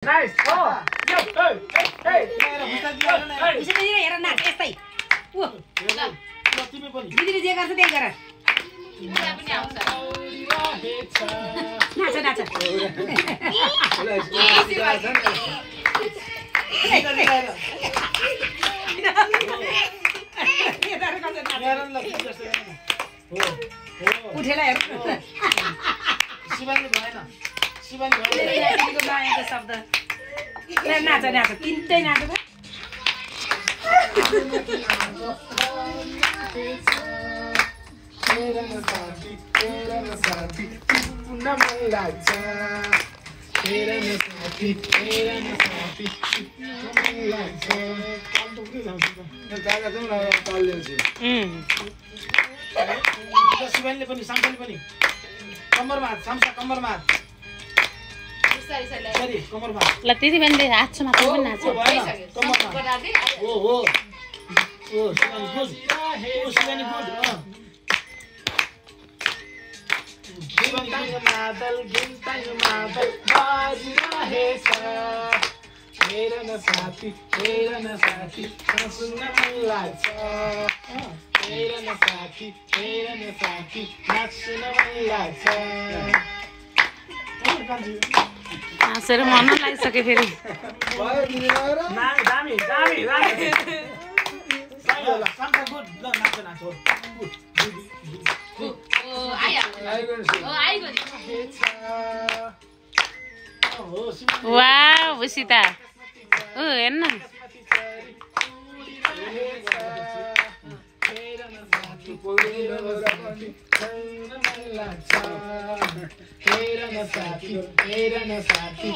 Nice. Oh. Yo. Hey. यसरी हेर नाच यस्तै ओ ल तिमी पनि दिदीले जे गर्छ त्यही गर मलाई पनि आउँछ नाच नाच उठेला हेर शिवानी भएन शिवानी भएन नाचेको मायाको शब्द नाच नाच तिनटै नाच शिवानीले पनि साम्साले पनि कम्मरमा हात साम्सा कम्मरमा हात सरी कम्मरमा ल त्यति पनि हात छ मात्र पनि नाच कम्मरमा हो शिवानी गुड शिवानी गुड मादल बाज रहेछ मेरा न साथी सुन्न मन लाग्छ मेरा न साथी नाच्न मन लाग्छ हाँसेर मन लागिसक्यो फेरि दामी साम्सा गुड ल नाच वाउ बुसिता ओ हेर्न मेरा न साथी